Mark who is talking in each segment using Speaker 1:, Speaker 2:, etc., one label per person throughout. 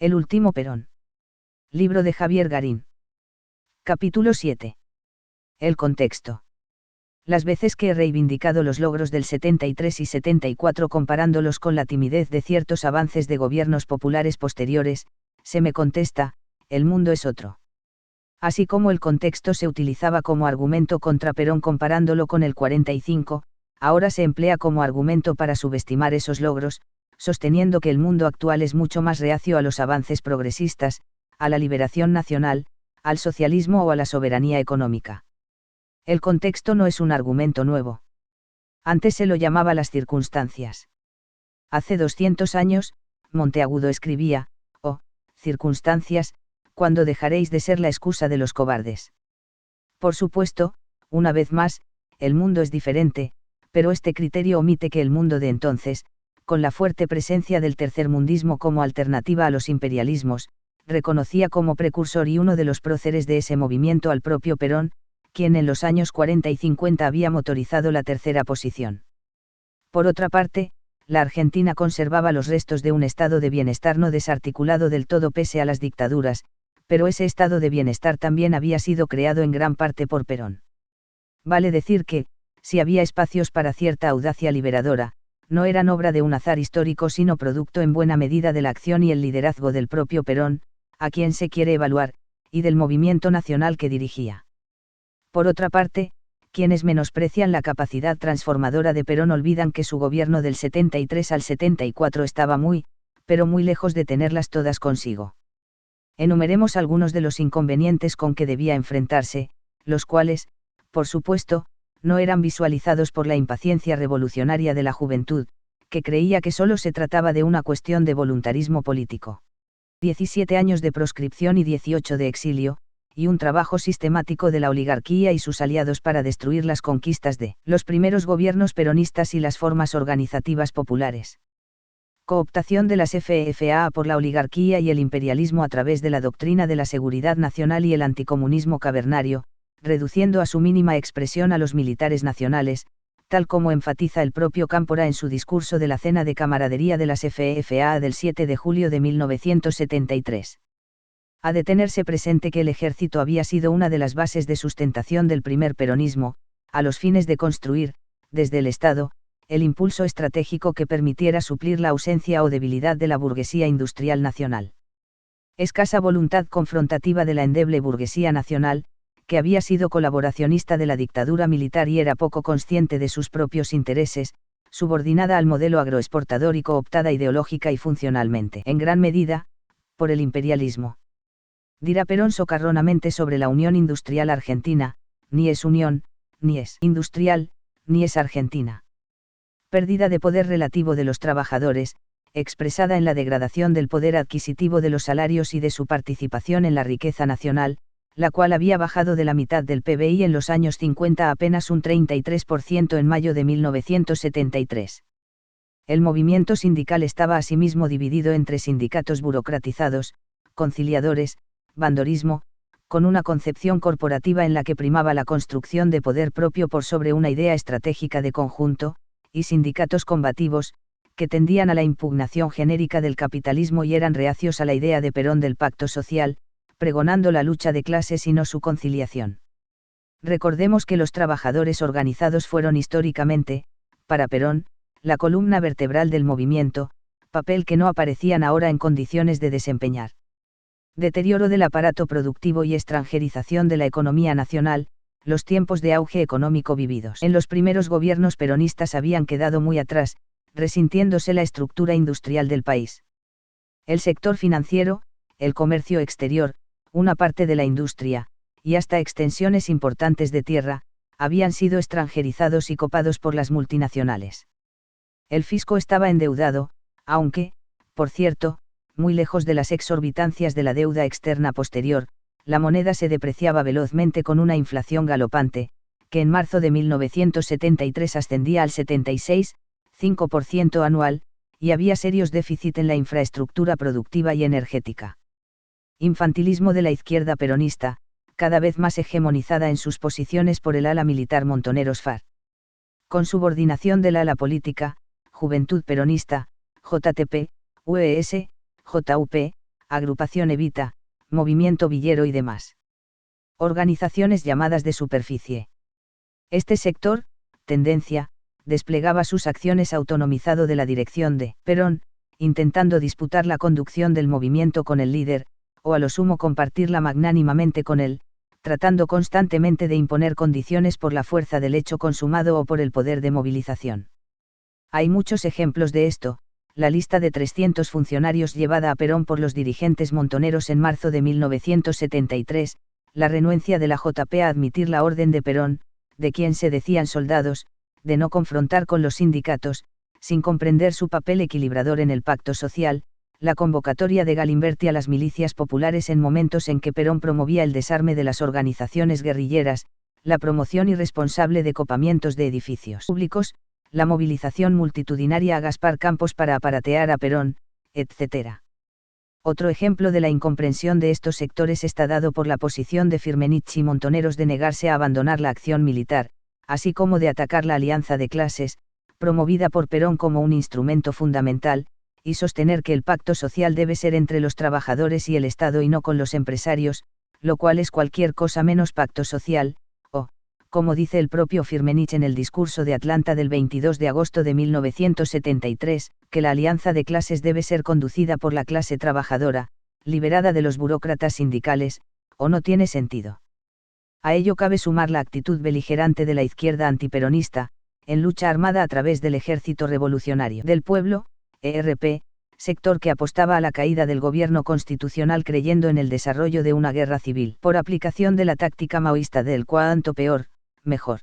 Speaker 1: El último Perón. Libro de Javier Garín. Capítulo 7. El contexto. Las veces que he reivindicado los logros del 73 y 74 comparándolos con la timidez de ciertos avances de gobiernos populares posteriores, se me contesta, el mundo es otro. Así como el contexto se utilizaba como argumento contra Perón comparándolo con el 45, ahora se emplea como argumento para subestimar esos logros, sosteniendo que el mundo actual es mucho más reacio a los avances progresistas, a la liberación nacional, al socialismo o a la soberanía económica. El contexto no es un argumento nuevo. Antes se lo llamaba las circunstancias. Hace 200 años, Monteagudo escribía, circunstancias, cuando dejaréis de ser la excusa de los cobardes. Por supuesto, una vez más, el mundo es diferente, pero este criterio omite que el mundo de entonces, con la fuerte presencia del tercermundismo como alternativa a los imperialismos, reconocía como precursor y uno de los próceres de ese movimiento al propio Perón, quien en los años 40 y 50 había motorizado la tercera posición. Por otra parte, la Argentina conservaba los restos de un estado de bienestar no desarticulado del todo pese a las dictaduras, pero ese estado de bienestar también había sido creado en gran parte por Perón. Vale decir que, si había espacios para cierta audacia liberadora, no eran obra de un azar histórico sino producto en buena medida de la acción y el liderazgo del propio Perón, a quien se quiere evaluar, y del movimiento nacional que dirigía. Por otra parte, quienes menosprecian la capacidad transformadora de Perón olvidan que su gobierno del 73 al 74 estaba muy, pero muy lejos de tenerlas todas consigo. Enumeremos algunos de los inconvenientes con que debía enfrentarse, los cuales, por supuesto, no eran visualizados por la impaciencia revolucionaria de la juventud, que creía que solo se trataba de una cuestión de voluntarismo político. 17 años de proscripción y 18 de exilio, y un trabajo sistemático de la oligarquía y sus aliados para destruir las conquistas de los primeros gobiernos peronistas y las formas organizativas populares. Cooptación de las FFA por la oligarquía y el imperialismo a través de la doctrina de la seguridad nacional y el anticomunismo cavernario, reduciendo a su mínima expresión a los militares nacionales, tal como enfatiza el propio Cámpora en su discurso de la cena de camaradería de las FFA del 7 de julio de 1973. Ha de tenerse presente que el ejército había sido una de las bases de sustentación del primer peronismo, a los fines de construir, desde el Estado, el impulso estratégico que permitiera suplir la ausencia o debilidad de la burguesía industrial nacional. Escasa voluntad confrontativa de la endeble burguesía nacional, que había sido colaboracionista de la dictadura militar y era poco consciente de sus propios intereses, subordinada al modelo agroexportador y cooptada ideológica y funcionalmente, en gran medida, por el imperialismo. Dirá Perón socarronamente sobre la Unión Industrial Argentina, ni es unión, ni es industrial, ni es argentina. Pérdida de poder relativo de los trabajadores, expresada en la degradación del poder adquisitivo de los salarios y de su participación en la riqueza nacional, la cual había bajado de la mitad del PBI en los años 50 a apenas un 33% en mayo de 1973. El movimiento sindical estaba asimismo dividido entre sindicatos burocratizados, conciliadores, bandorismo, con una concepción corporativa en la que primaba la construcción de poder propio por sobre una idea estratégica de conjunto, y sindicatos combativos, que tendían a la impugnación genérica del capitalismo y eran reacios a la idea de Perón del pacto social, pregonando la lucha de clases y no su conciliación. Recordemos que los trabajadores organizados fueron históricamente, para Perón, la columna vertebral del movimiento, papel que no aparecían ahora en condiciones de desempeñar. Deterioro del aparato productivo y extranjerización de la economía nacional, los tiempos de auge económico vividos en los primeros gobiernos peronistas habían quedado muy atrás, resintiéndose la estructura industrial del país. El sector financiero, el comercio exterior, una parte de la industria, y hasta extensiones importantes de tierra, habían sido extranjerizados y copados por las multinacionales. El fisco estaba endeudado, aunque, por cierto, muy lejos de las exorbitancias de la deuda externa posterior, la moneda se depreciaba velozmente con una inflación galopante, que en marzo de 1973 ascendía al 76,5% anual, y había serios déficits en la infraestructura productiva y energética. Infantilismo de la izquierda peronista, cada vez más hegemonizada en sus posiciones por el ala militar Montoneros FARC. Con subordinación del ala política, Juventud Peronista, JTP, UES, JUP, Agrupación Evita, Movimiento Villero y demás. Organizaciones llamadas de superficie. Este sector, tendencia, desplegaba sus acciones autonomizado de la dirección de Perón, intentando disputar la conducción del movimiento con el líder, o a lo sumo compartirla magnánimamente con él, tratando constantemente de imponer condiciones por la fuerza del hecho consumado o por el poder de movilización. Hay muchos ejemplos de esto. La lista de 300 funcionarios llevada a Perón por los dirigentes montoneros en marzo de 1973, la renuencia de la JP a admitir la orden de Perón, de quien se decían soldados, de no confrontar con los sindicatos, sin comprender su papel equilibrador en el pacto social, la convocatoria de Galimberti a las milicias populares en momentos en que Perón promovía el desarme de las organizaciones guerrilleras, la promoción irresponsable de copamientos de edificios públicos, la movilización multitudinaria a Gaspar Campos para aparatear a Perón, etc. Otro ejemplo de la incomprensión de estos sectores está dado por la posición de Firmenich y Montoneros de negarse a abandonar la acción militar, así como de atacar la alianza de clases, promovida por Perón como un instrumento fundamental, y sostener que el pacto social debe ser entre los trabajadores y el Estado y no con los empresarios, lo cual es cualquier cosa menos pacto social, o, como dice el propio Firmenich en el discurso de Atlanta del 22 de agosto de 1973, que la alianza de clases debe ser conducida por la clase trabajadora, liberada de los burócratas sindicales, o no tiene sentido. A ello cabe sumar la actitud beligerante de la izquierda antiperonista, en lucha armada a través del Ejército Revolucionario del Pueblo, ERP, sector que apostaba a la caída del gobierno constitucional creyendo en el desarrollo de una guerra civil, por aplicación de la táctica maoísta del cuanto peor, mejor.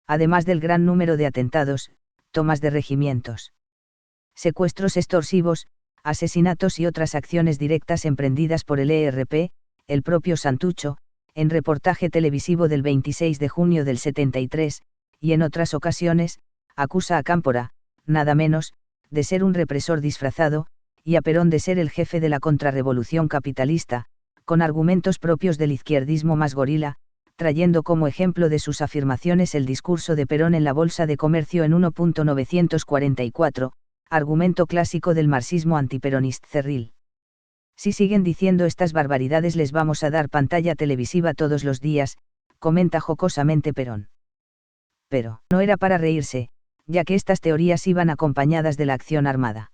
Speaker 1: Además del gran número de atentados, tomas de regimientos, secuestros extorsivos, asesinatos y otras acciones directas emprendidas por el ERP, el propio Santucho, en reportaje televisivo del 26 de junio del 73, y en otras ocasiones, acusa a Cámpora, nada menos, de ser un represor disfrazado, y a Perón de ser el jefe de la contrarrevolución capitalista, con argumentos propios del izquierdismo más gorila, trayendo como ejemplo de sus afirmaciones el discurso de Perón en la Bolsa de Comercio en 1.944, argumento clásico del marxismo antiperonista cerril. Si siguen diciendo estas barbaridades les vamos a dar pantalla televisiva todos los días, comenta jocosamente Perón. Pero, no era para reírse, ya que estas teorías iban acompañadas de la acción armada.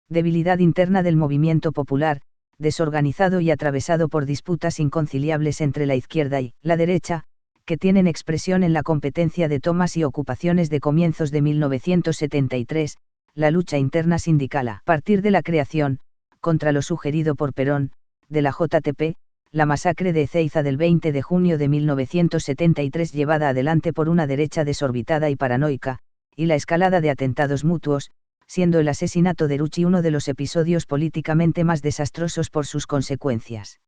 Speaker 1: Debilidad interna del movimiento popular, desorganizado y atravesado por disputas inconciliables entre la izquierda y la derecha, que tienen expresión en la competencia de tomas y ocupaciones de comienzos de 1973, la lucha interna sindical a partir de la creación, contra lo sugerido por Perón, de la JTP, la masacre de Ezeiza del 20 de junio de 1973 llevada adelante por una derecha desorbitada y paranoica, y la escalada de atentados mutuos, siendo el asesinato de Rucci uno de los episodios políticamente más desastrosos por sus consecuencias.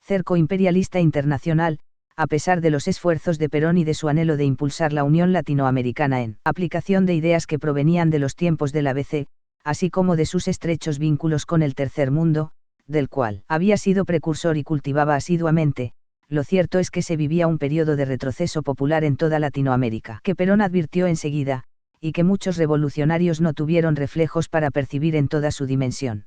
Speaker 1: Cerco imperialista internacional, a pesar de los esfuerzos de Perón y de su anhelo de impulsar la Unión Latinoamericana en aplicación de ideas que provenían de los tiempos del ABC, así como de sus estrechos vínculos con el Tercer Mundo, del cual había sido precursor y cultivaba asiduamente, lo cierto es que se vivía un periodo de retroceso popular en toda Latinoamérica, que Perón advirtió enseguida, y que muchos revolucionarios no tuvieron reflejos para percibir en toda su dimensión.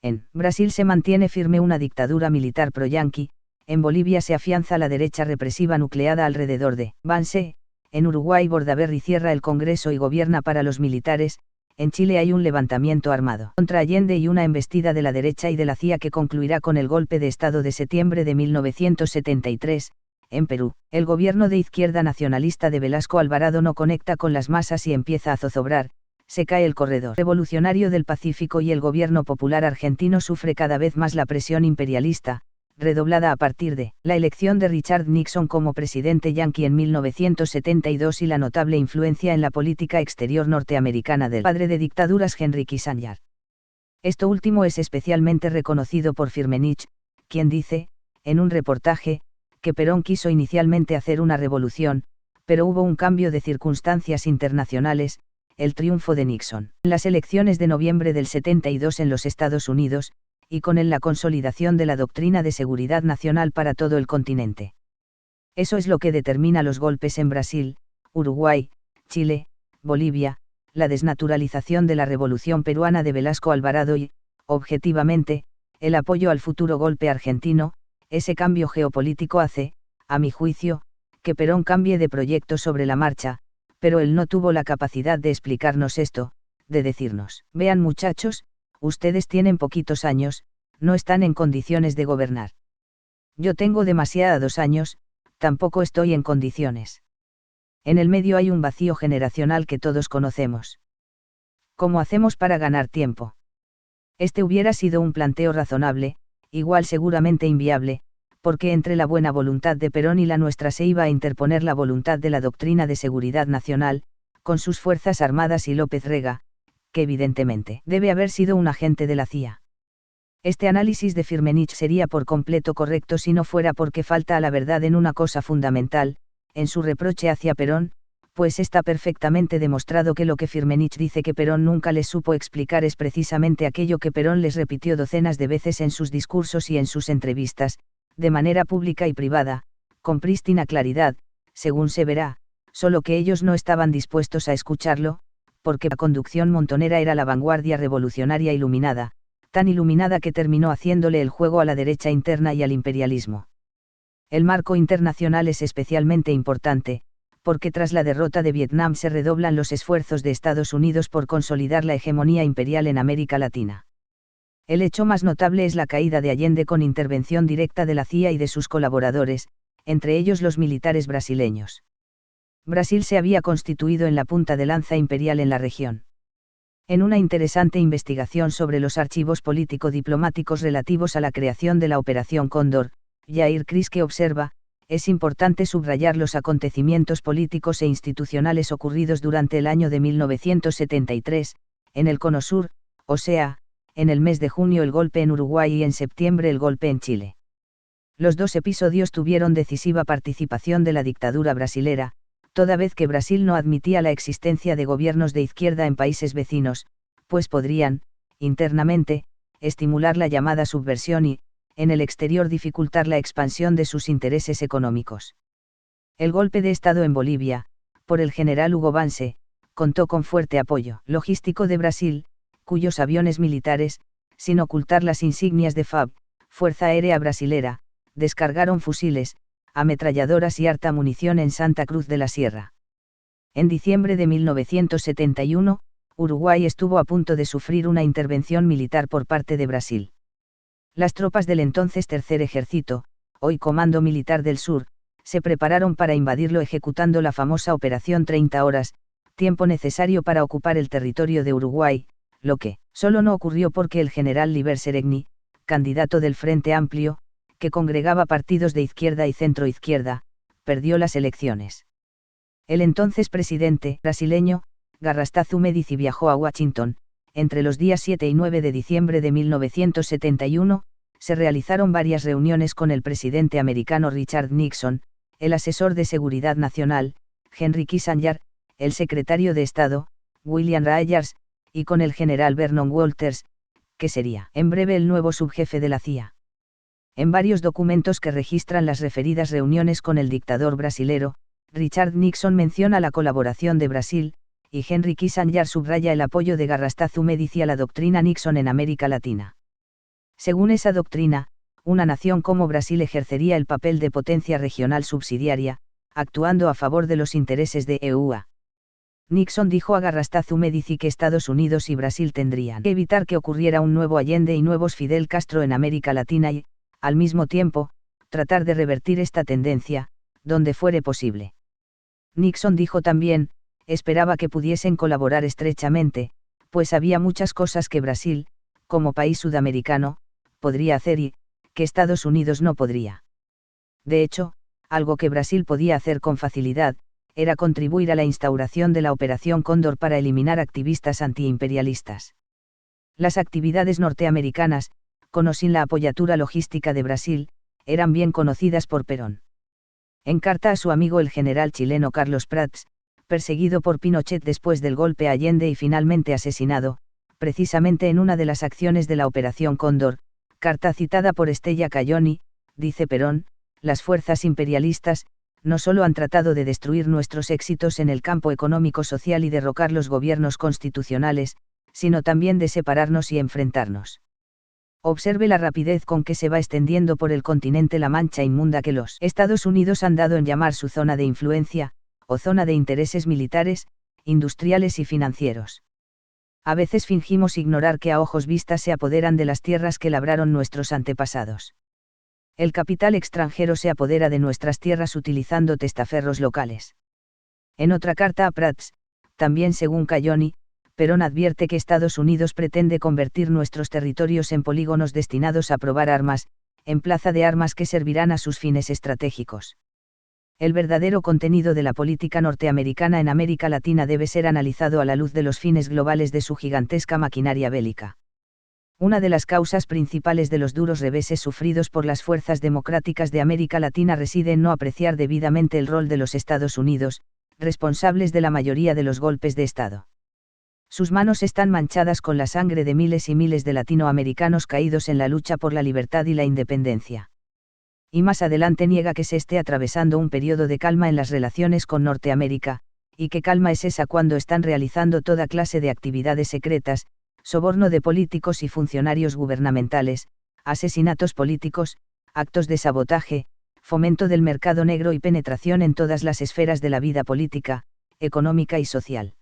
Speaker 1: En Brasil se mantiene firme una dictadura militar pro-yanqui, en Bolivia se afianza la derecha represiva nucleada alrededor de Banse, en Uruguay Bordaberry cierra el Congreso y gobierna para los militares, en Chile hay un levantamiento armado contra Allende y una embestida de la derecha y de la CIA que concluirá con el golpe de Estado de septiembre de 1973, en Perú, el gobierno de izquierda nacionalista de Velasco Alvarado no conecta con las masas y empieza a zozobrar, se cae el corredor revolucionario del Pacífico y el gobierno popular argentino sufre cada vez más la presión imperialista, redoblada a partir de la elección de Richard Nixon como presidente yanqui en 1972 y la notable influencia en la política exterior norteamericana del padre de dictaduras Henry Kissinger. Esto último es especialmente reconocido por Firmenich, quien dice, en un reportaje, que Perón quiso inicialmente hacer una revolución, pero hubo un cambio de circunstancias internacionales, el triunfo de Nixon. En las elecciones de noviembre del 72 en los Estados Unidos, y con él la consolidación de la doctrina de seguridad nacional para todo el continente. Eso es lo que determina los golpes en Brasil, Uruguay, Chile, Bolivia, la desnaturalización de la revolución peruana de Velasco Alvarado y, objetivamente, el apoyo al futuro golpe argentino, ese cambio geopolítico hace, a mi juicio, que Perón cambie de proyecto sobre la marcha, pero él no tuvo la capacidad de explicarnos esto, de decirnos, vean muchachos, ustedes tienen poquitos años, no están en condiciones de gobernar. Yo tengo demasiados años, tampoco estoy en condiciones. En el medio hay un vacío generacional que todos conocemos. ¿Cómo hacemos para ganar tiempo? Este hubiera sido un planteo razonable, igual seguramente inviable, porque entre la buena voluntad de Perón y la nuestra se iba a interponer la voluntad de la doctrina de seguridad nacional, con sus fuerzas armadas y López Rega, que evidentemente debe haber sido un agente de la CIA. Este análisis de Firmenich sería por completo correcto si no fuera porque falta a la verdad en una cosa fundamental, en su reproche hacia Perón, pues está perfectamente demostrado que lo que Firmenich dice que Perón nunca les supo explicar es precisamente aquello que Perón les repitió docenas de veces en sus discursos y en sus entrevistas, de manera pública y privada, con prístina claridad, según se verá, solo que ellos no estaban dispuestos a escucharlo, porque la conducción montonera era la vanguardia revolucionaria iluminada, tan iluminada que terminó haciéndole el juego a la derecha interna y al imperialismo. El marco internacional es especialmente importante, porque tras la derrota de Vietnam se redoblan los esfuerzos de Estados Unidos por consolidar la hegemonía imperial en América Latina. El hecho más notable es la caída de Allende con intervención directa de la CIA y de sus colaboradores, entre ellos los militares brasileños. Brasil se había constituido en la punta de lanza imperial en la región. En una interesante investigación sobre los archivos político-diplomáticos relativos a la creación de la Operación Cóndor, Jair Kriske observa, es importante subrayar los acontecimientos políticos e institucionales ocurridos durante el año de 1973, en el Cono Sur, o sea, en el mes de junio el golpe en Uruguay y en septiembre el golpe en Chile. Los dos episodios tuvieron decisiva participación de la dictadura brasilera, toda vez que Brasil no admitía la existencia de gobiernos de izquierda en países vecinos, pues podrían, internamente, estimular la llamada subversión y, en el exterior dificultar la expansión de sus intereses económicos. El golpe de Estado en Bolivia, por el general Hugo Banse, contó con fuerte apoyo logístico de Brasil, cuyos aviones militares, sin ocultar las insignias de FAB, Fuerza Aérea Brasilera, descargaron fusiles, ametralladoras y harta munición en Santa Cruz de la Sierra. En diciembre de 1971, Uruguay estuvo a punto de sufrir una intervención militar por parte de Brasil. Las tropas del entonces Tercer Ejército, hoy Comando Militar del Sur, se prepararon para invadirlo ejecutando la famosa Operación 30 Horas, tiempo necesario para ocupar el territorio de Uruguay, lo que solo no ocurrió porque el general Liber Seregni, candidato del Frente Amplio, que congregaba partidos de izquierda y centroizquierda, perdió las elecciones. El entonces presidente brasileño, Garrastazu Médici viajó a Washington. Entre los días 7 y 9 de diciembre de 1971, se realizaron varias reuniones con el presidente americano Richard Nixon, el asesor de Seguridad Nacional, Henry Kissinger, el secretario de Estado, William Rogers, y con el general Vernon Walters, que sería en breve el nuevo subjefe de la CIA. En varios documentos que registran las referidas reuniones con el dictador brasilero, Richard Nixon menciona la colaboración de Brasil, y Henry Kissinger subraya el apoyo de Garrastazu Médici a la doctrina Nixon en América Latina. Según esa doctrina, una nación como Brasil ejercería el papel de potencia regional subsidiaria, actuando a favor de los intereses de EUA. Nixon dijo a Garrastazu Médici que Estados Unidos y Brasil tendrían que evitar que ocurriera un nuevo Allende y nuevos Fidel Castro en América Latina y, al mismo tiempo, tratar de revertir esta tendencia, donde fuere posible. Nixon dijo también, esperaba que pudiesen colaborar estrechamente, pues había muchas cosas que Brasil, como país sudamericano, podría hacer y, que Estados Unidos no podría. De hecho, algo que Brasil podía hacer con facilidad, era contribuir a la instauración de la Operación Cóndor para eliminar activistas antiimperialistas. Las actividades norteamericanas, con o sin la apoyatura logística de Brasil, eran bien conocidas por Perón. En carta a su amigo el general chileno Carlos Prats, perseguido por Pinochet después del golpe a Allende y finalmente asesinado, precisamente en una de las acciones de la Operación Cóndor, carta citada por Estella Cayoni, dice Perón, las fuerzas imperialistas, no solo han tratado de destruir nuestros éxitos en el campo económico-social y derrocar los gobiernos constitucionales, sino también de separarnos y enfrentarnos. Observe la rapidez con que se va extendiendo por el continente la mancha inmunda que los Estados Unidos han dado en llamar su zona de influencia, o zona de intereses militares, industriales y financieros. A veces fingimos ignorar que a ojos vistas se apoderan de las tierras que labraron nuestros antepasados. El capital extranjero se apodera de nuestras tierras utilizando testaferros locales. En otra carta a Prats, también según Cayoni, Perón advierte que Estados Unidos pretende convertir nuestros territorios en polígonos destinados a probar armas, en plaza de armas que servirán a sus fines estratégicos. El verdadero contenido de la política norteamericana en América Latina debe ser analizado a la luz de los fines globales de su gigantesca maquinaria bélica. Una de las causas principales de los duros reveses sufridos por las fuerzas democráticas de América Latina reside en no apreciar debidamente el rol de los Estados Unidos, responsables de la mayoría de los golpes de Estado. Sus manos están manchadas con la sangre de miles y miles de latinoamericanos caídos en la lucha por la libertad y la independencia. Y más adelante niega que se esté atravesando un periodo de calma en las relaciones con Norteamérica, y qué calma es esa cuando están realizando toda clase de actividades secretas, soborno de políticos y funcionarios gubernamentales, asesinatos políticos, actos de sabotaje, fomento del mercado negro y penetración en todas las esferas de la vida política, económica y social.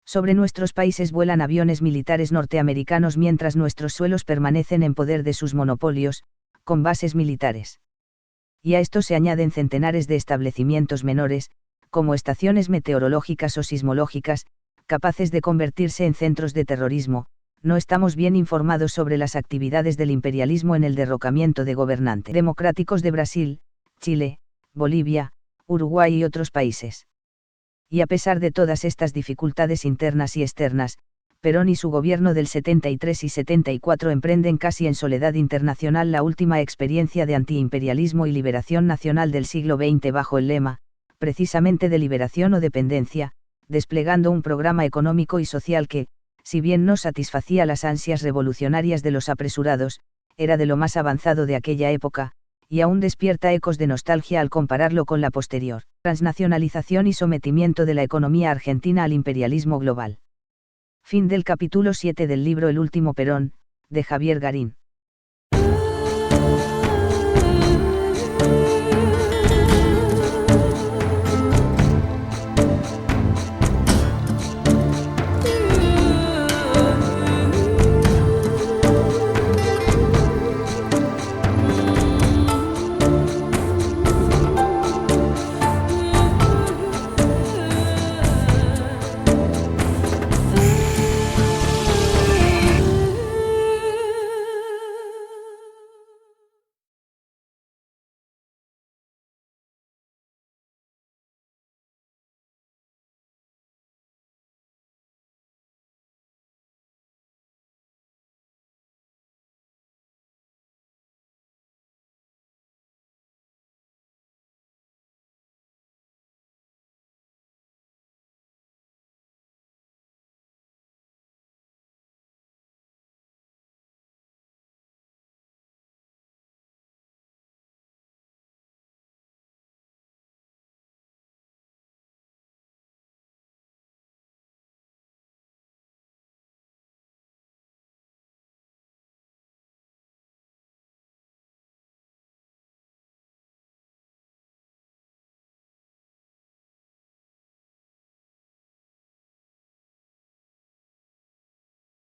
Speaker 1: Sobre nuestros países vuelan aviones militares norteamericanos mientras nuestros suelos permanecen en poder de sus monopolios, con bases militares. Y a esto se añaden centenares de establecimientos menores, como estaciones meteorológicas o sismológicas, capaces de convertirse en centros de terrorismo. No estamos bien informados sobre las actividades del imperialismo en el derrocamiento de gobernantes democráticos de Brasil, Chile, Bolivia, Uruguay y otros países. Y a pesar de todas estas dificultades internas y externas, Perón y su gobierno del 73 y 74 emprenden casi en soledad internacional la última experiencia de antiimperialismo y liberación nacional del siglo XX bajo el lema, precisamente de liberación o dependencia, desplegando un programa económico y social que, si bien no satisfacía las ansias revolucionarias de los apresurados, era de lo más avanzado de aquella época, y aún despierta ecos de nostalgia al compararlo con la posterior transnacionalización y sometimiento de la economía argentina al imperialismo global. Fin del capítulo 7 del libro El último Perón, de Javier Garín.